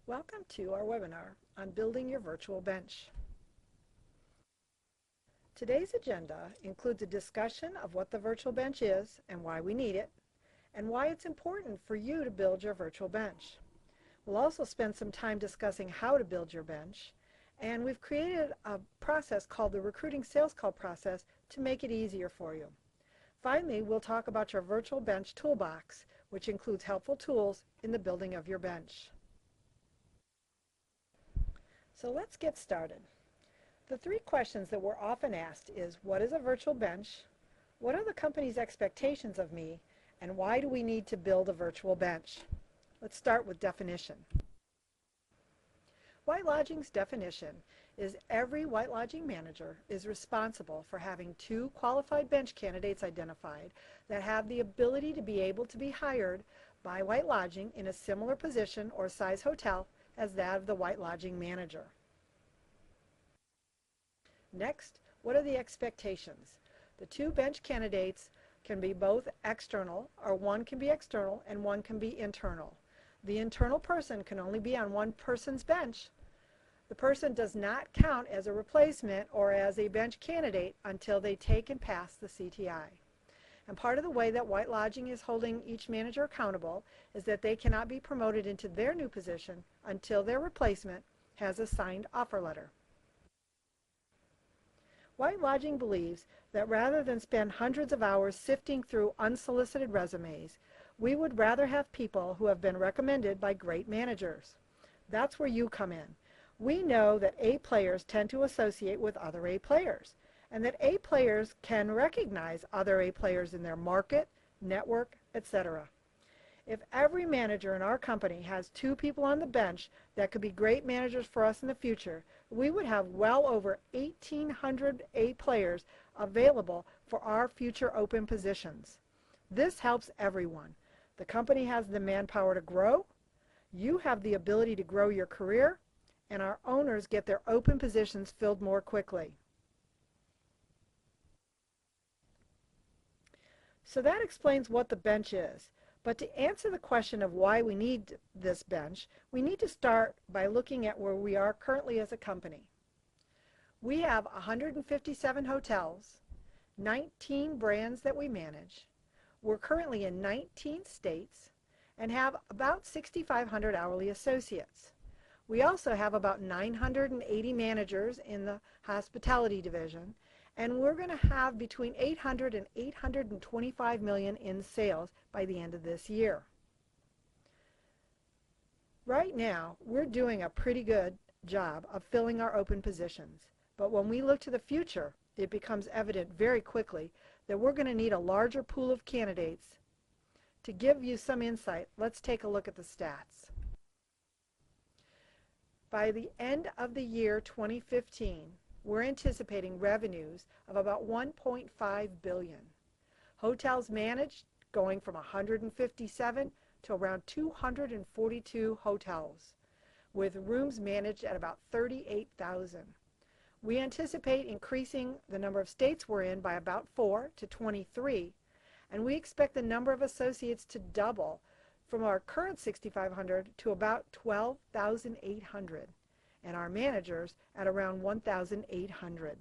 Welcome to our webinar on building your virtual bench. Today's agenda includes a discussion of what the virtual bench is and why we need it, and why it's important for you to build your virtual bench. We'll also spend some time discussing how to build your bench, and we've created a process called the recruiting sales call process to make it easier for you. Finally, we'll talk about your virtual bench toolbox, which includes helpful tools in the building of your bench. So let's get started. The three questions that we're often asked is, what is a virtual bench? What are the company's expectations of me? And why do we need to build a virtual bench? Let's start with definition. White Lodging's definition is every White Lodging manager is responsible for having 2 qualified bench candidates identified that have the ability to be able to be hired by White Lodging in a similar position or size hotel as that of the White Lodging manager. Next, what are the expectations? The 2 bench candidates can be both external, or one can be external and one can be internal. The internal person can only be on one person's bench. The person does not count as a replacement or as a bench candidate until they take and pass the CTI. And part of the way that White Lodging is holding each manager accountable is that they cannot be promoted into their new position until their replacement has a signed offer letter. White Lodging believes that rather than spend hundreds of hours sifting through unsolicited resumes, we would rather have people who have been recommended by great managers. That's where you come in. We know that A players tend to associate with other A players, and that A players can recognize other A players in their market, network, etc. If every manager in our company has 2 people on the bench that could be great managers for us in the future, we would have well over 1,800 A players available for our future open positions. This helps everyone. The company has the manpower to grow, you have the ability to grow your career, and our owners get their open positions filled more quickly. So that explains what the bench is. But to answer the question of why we need this bench, we need to start by looking at where we are currently as a company. We have 157 hotels, 19 brands that we manage. We're currently in 19 states and have about 6,500 hourly associates. We also have about 980 managers in the hospitality division, and we're going to have between 800 and 825 million in sales by the end of this year. Right now, we're doing a pretty good job of filling our open positions, but when we look to the future, it becomes evident very quickly that we're going to need a larger pool of candidates. To give you some insight, let's take a look at the stats. By the end of the year 2015, we're anticipating revenues of about $1.5 billion. Hotels managed going from 157 to around 242 hotels, with rooms managed at about 38,000. We anticipate increasing the number of states we're in by about 4 to 23, and we expect the number of associates to double from our current 6,500 to about 12,800, and our managers at around 1,800.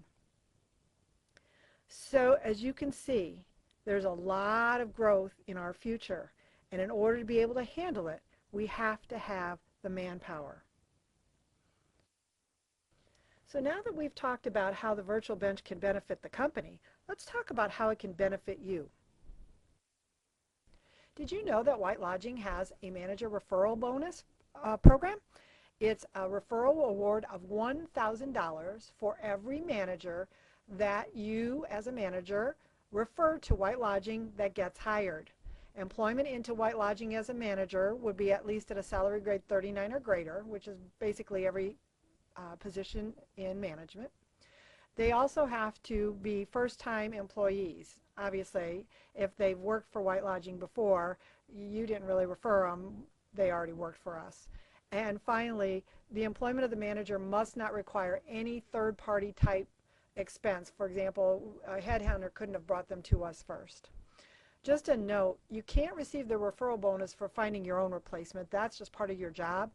So as you can see, there's a lot of growth in our future, and in order to be able to handle it, we have to have the manpower. So now that we've talked about how the virtual bench can benefit the company, let's talk about how it can benefit you. Did you know that White Lodging has a manager referral bonus program? It's a referral award of $1,000 for every manager that you, as a manager, refer to White Lodging that gets hired. Employment into White Lodging as a manager would be at least at a salary grade 39 or greater, which is basically every position in management. They also have to be first-time employees. Obviously, if they've worked for White Lodging before, you didn't really refer them, they already worked for us. And finally, the employment of the manager must not require any third-party type expense. For example, a headhunter couldn't have brought them to us first. Just a note, you can't receive the referral bonus for finding your own replacement. That's just part of your job.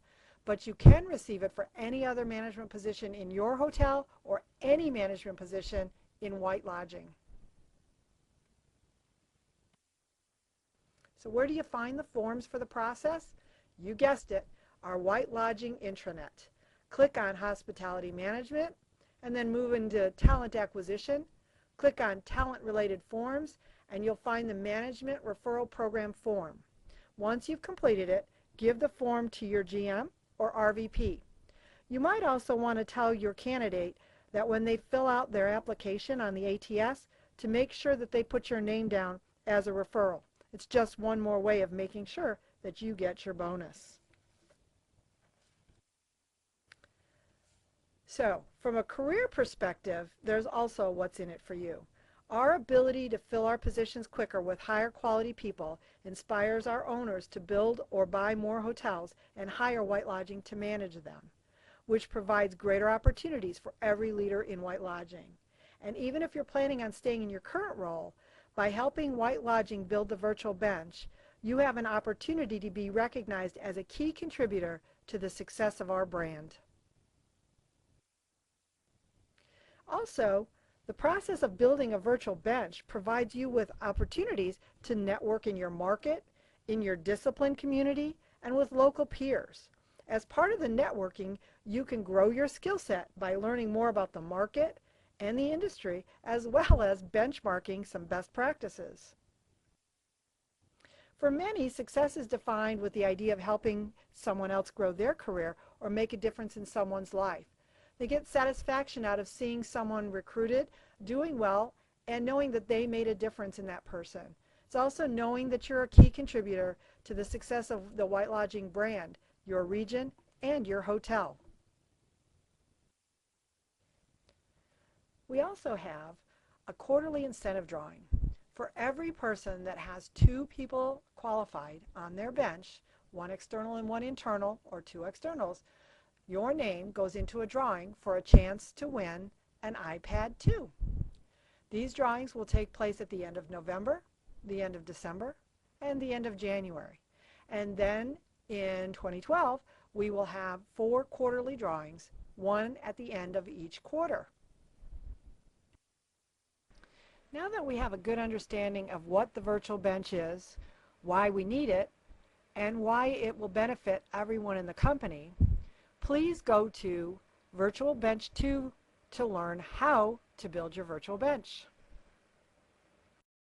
but you can receive it for any other management position in your hotel or any management position in White Lodging. So where do you find the forms for the process? You guessed it, our White Lodging intranet. Click on Hospitality Management and then move into Talent Acquisition. Click on Talent Related Forms and you'll find the Management Referral Program form. Once you've completed it, give the form to your GM or RVP. You might also want to tell your candidate that when they fill out their application on the ATS to make sure that they put your name down as a referral. It's just one more way of making sure that you get your bonus. So, from a career perspective, there's also what's in it for you. Our ability to fill our positions quicker with higher quality people inspires our owners to build or buy more hotels and hire White Lodging to manage them, which provides greater opportunities for every leader in White Lodging. And even if you're planning on staying in your current role, by helping White Lodging build the virtual bench, you have an opportunity to be recognized as a key contributor to the success of our brand. Also, the process of building a virtual bench provides you with opportunities to network in your market, in your discipline community, and with local peers. As part of the networking, you can grow your skill set by learning more about the market and the industry, as well as benchmarking some best practices. For many, success is defined with the idea of helping someone else grow their career or make a difference in someone's life. They get satisfaction out of seeing someone recruited, doing well, and knowing that they made a difference in that person. It's also knowing that you're a key contributor to the success of the White Lodging brand, your region, and your hotel. We also have a quarterly incentive drawing. For every person that has 2 people qualified on their bench, 1 external and 1 internal, or 2 externals, your name goes into a drawing for a chance to win an iPad 2. These drawings will take place at the end of November, the end of December, and the end of January. And then in 2012, we will have 4 quarterly drawings, 1 at the end of each quarter. Now that we have a good understanding of what the virtual bench is, why we need it, and why it will benefit everyone in the company, please go to Virtual Bench 2 to learn how to build your virtual bench.